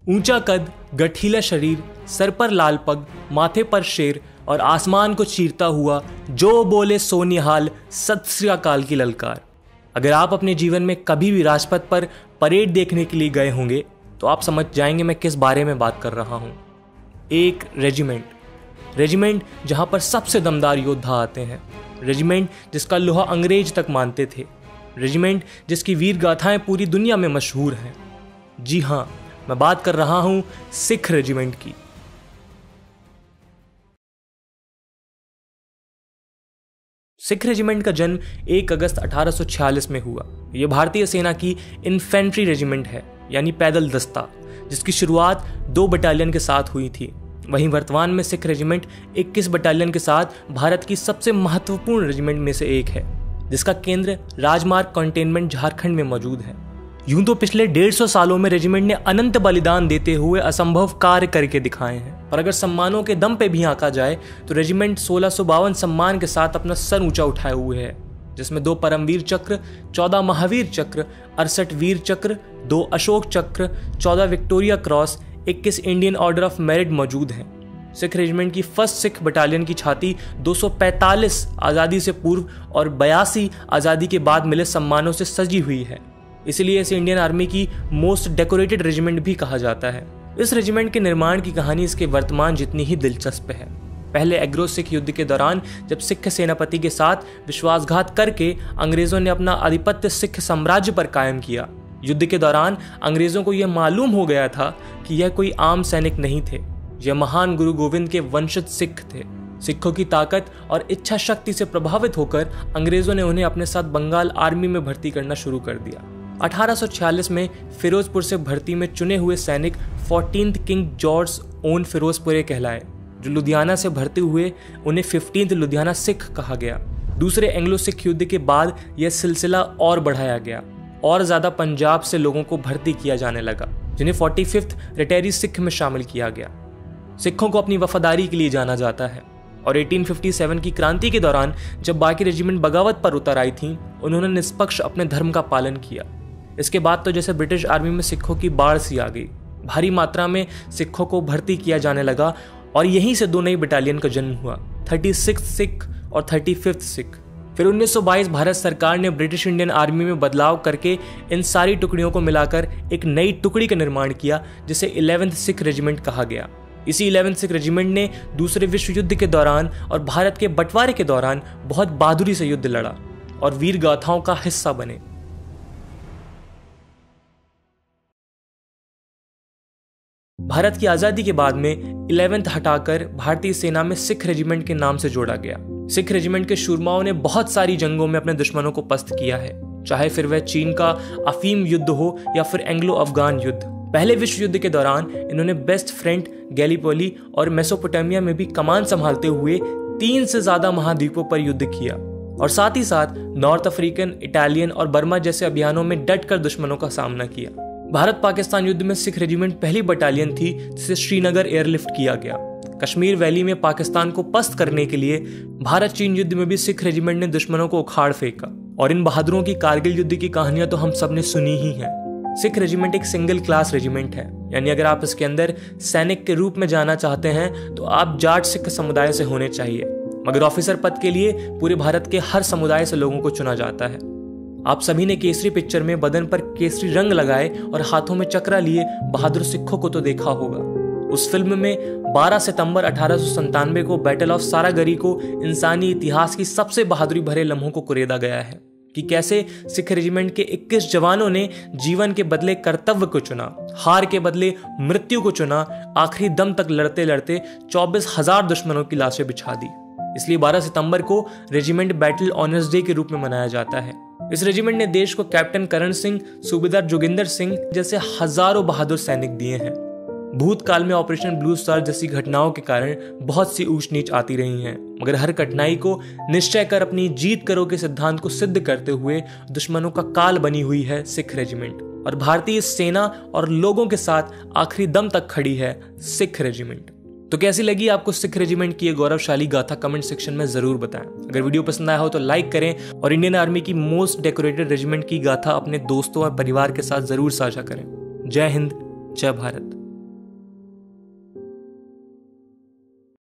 ऊंचा कद, गठीला शरीर, सर पर लाल पग, माथे पर शेर और आसमान को चीरता हुआ जो बोले सो निहाल, सत श्री अकाल की ललकार। अगर आप अपने जीवन में कभी भी राजपथ पर परेड देखने के लिए गए होंगे तो आप समझ जाएंगे मैं किस बारे में बात कर रहा हूं। एक रेजिमेंट जहां पर सबसे दमदार योद्धा आते हैं। रेजिमेंट जिसका लोहा अंग्रेज तक मानते थे। रेजिमेंट जिसकी वीर गाथाएं पूरी दुनिया में मशहूर हैं। जी हां, मैं बात कर रहा हूं सिख रेजिमेंट की। सिख रेजिमेंट का जन्म 1 अगस्त 1846 में हुआ। यह भारतीय सेना की इन्फेंट्री रेजिमेंट है, यानी पैदल दस्ता, जिसकी शुरुआत 2 बटालियन के साथ हुई थी। वहीं वर्तमान में सिख रेजिमेंट 21 बटालियन के साथ भारत की सबसे महत्वपूर्ण रेजिमेंट में से एक है, जिसका केंद्र राजमार्ग कंटेनमेंट झारखंड में मौजूद है। यूं तो पिछले 150 सालों में रेजिमेंट ने अनंत बलिदान देते हुए असंभव कार्य करके दिखाए हैं, और अगर सम्मानों के दम पे भी आंका जाए तो रेजिमेंट 1652 सम्मान के साथ अपना सर ऊंचा उठाए हुए है, जिसमें 2 परमवीर चक्र, 14 महावीर चक्र, 68 वीर चक्र, 2 अशोक चक्र, 14 Victoria cross, 21 Indian order of merit मौजूद हैं। सिख रेजिमेंट की फर्स्ट सिख बटालियन की छाती 245 आज़ादी से पूर्व और 82 आज़ादी के बाद मिले सम्मानों से सजी हुई है, इसलिए इसे इंडियन आर्मी की मोस्ट डेकोरेटेड रेजिमेंट भी कहा जाता है। इस रेजिमेंट के निर्माण की कहानी इसके वर्तमान जितनी ही दिलचस्प है। पहले एग्रो सिख युद्ध के दौरान जब सिख सेनापति के साथ विश्वासघात करके अंग्रेजों ने अपना आधिपत्य सिख साम्राज्य पर कायम किया। युद्ध के दौरान अंग्रेजों को यह मालूम हो गया था कि यह कोई आम सैनिक नहीं थे, यह महान गुरु गोविंद के वंशज सिख थे। सिखों की ताकत और इच्छा शक्ति से प्रभावित होकर अंग्रेजों ने उन्हें अपने साथ बंगाल आर्मी में भर्ती करना शुरू कर दिया। 1846 में फिरोजपुर से भर्ती में चुने हुए सैनिक 14th किंग जॉर्ज ओन फिरोजपुरे कहलाए। जो लुधियाना से भर्ती हुए उन्हें 15th लुधियाना सिख कहा गया। दूसरे एंग्लो सिख युद्ध के बाद यह सिलसिला और बढ़ाया गया और ज्यादा पंजाब से लोगों को भर्ती किया जाने लगा, जिन्हें 45th रिटायरी सिख में शामिल किया गया। सिखों को अपनी वफादारी के लिए जाना जाता है, और 1857 की क्रांति के दौरान जब बाकी रेजिमेंट बगावत पर उतर आई थीं, उन्होंने निष्पक्ष अपने धर्म का पालन किया। इसके बाद तो जैसे ब्रिटिश आर्मी में सिखों की बाढ़ सी आ गई। भारी मात्रा में सिखों को भर्ती किया जाने लगा और यहीं से 2 नई बटालियन का जन्म हुआ, 36th सिख और 35th सिख। फिर 1922 भारत सरकार ने ब्रिटिश इंडियन आर्मी में बदलाव करके इन सारी टुकड़ियों को मिलाकर एक नई टुकड़ी का निर्माण किया, जिसे 11th सिख रेजिमेंट कहा गया। इसी 11th सिख रेजिमेंट ने दूसरे विश्व युद्ध के दौरान और भारत के बंटवारे के दौरान बहुत बहादुरी से युद्ध लड़ा और वीर गाथाओं का हिस्सा बने। भारत की आजादी के बाद में 11th हटाकर भारतीय सेना में सिख रेजिमेंट के नाम से जोड़ा गया। सिख रेजिमेंट के शूरमाओं ने बहुत सारी जंगों में अपने दुश्मनों को पस्त किया है, चाहे फिर वह चीन का अफीम युद्ध हो या फिर एंग्लो अफगान युद्ध। पहले विश्व युद्ध के दौरान इन्होंने वेस्ट फ्रंट, गैलीपोली और मेसोपोटामिया में भी कमान संभालते हुए 3 से ज्यादा महाद्वीपों पर युद्ध किया, और साथ ही साथ नॉर्थ अफ्रीकन, इटालियन और बर्मा जैसे अभियानों में डटकर दुश्मनों का सामना किया। भारत पाकिस्तान युद्ध में सिख रेजिमेंट पहली बटालियन थी जिसे श्रीनगर एयरलिफ्ट किया गया। कश्मीर वैली में पाकिस्तान को पस्त करने के लिए भारत चीन युद्ध में भी सिख रेजिमेंट ने दुश्मनों को उखाड़ फेंका, और इन बहादुरों की कारगिल युद्ध की कहानियां तो हम सब ने सुनी ही हैं। सिख रेजिमेंट एक सिंगल क्लास रेजिमेंट है, यानी अगर आप इसके अंदर सैनिक के रूप में जाना चाहते हैं तो आप जाट सिख समुदाय से होने चाहिए, मगर ऑफिसर पद के लिए पूरे भारत के हर समुदाय से लोगों को चुना जाता है। आप सभी ने केसरी पिक्चर में बदन पर केसरी रंग लगाए और हाथों में चक्रा लिए बहादुर सिखों को तो देखा होगा। उस फिल्म में 12 सितंबर 1897 को बैटल ऑफ सारागरी को इंसानी इतिहास की सबसे बहादुरी भरे लम्हों को कुरेदा गया है कि कैसे सिख रेजिमेंट के 21 जवानों ने जीवन के बदले कर्तव्य को चुना, हार के बदले मृत्यु को चुना, आखिरी दम तक लड़ते लड़ते 24,000 दुश्मनों की लाशें बिछा दी। इसलिए 12 सितंबर को रेजिमेंट बैटल ऑनर्स डे के रूप में मनाया जाता है। इस रेजिमेंट ने देश को कैप्टन करण सिंह, सूबेदार जोगिंदर सिंह जैसे हजारों बहादुर सैनिक दिए हैं। भूतकाल में ऑपरेशन ब्लू स्टार जैसी घटनाओं के कारण बहुत सी ऊंच नीच आती रही हैं, मगर हर कठिनाई को निश्चय कर अपनी जीत करो के सिद्धांत को सिद्ध करते हुए दुश्मनों का काल बनी हुई है सिख रेजिमेंट, और भारतीय सेना और लोगों के साथ आखिरी दम तक खड़ी है सिख रेजिमेंट। तो कैसी लगी आपको सिख रेजिमेंट की ये गौरवशाली गाथा? कमेंट सेक्शन में जरूर बताएं। अगर वीडियो पसंद आया हो तो लाइक करें और इंडियन आर्मी की मोस्ट डेकोरेटेड रेजिमेंट की गाथा अपने दोस्तों और परिवार के साथ जरूर साझा करें। जय हिंद, जय भारत।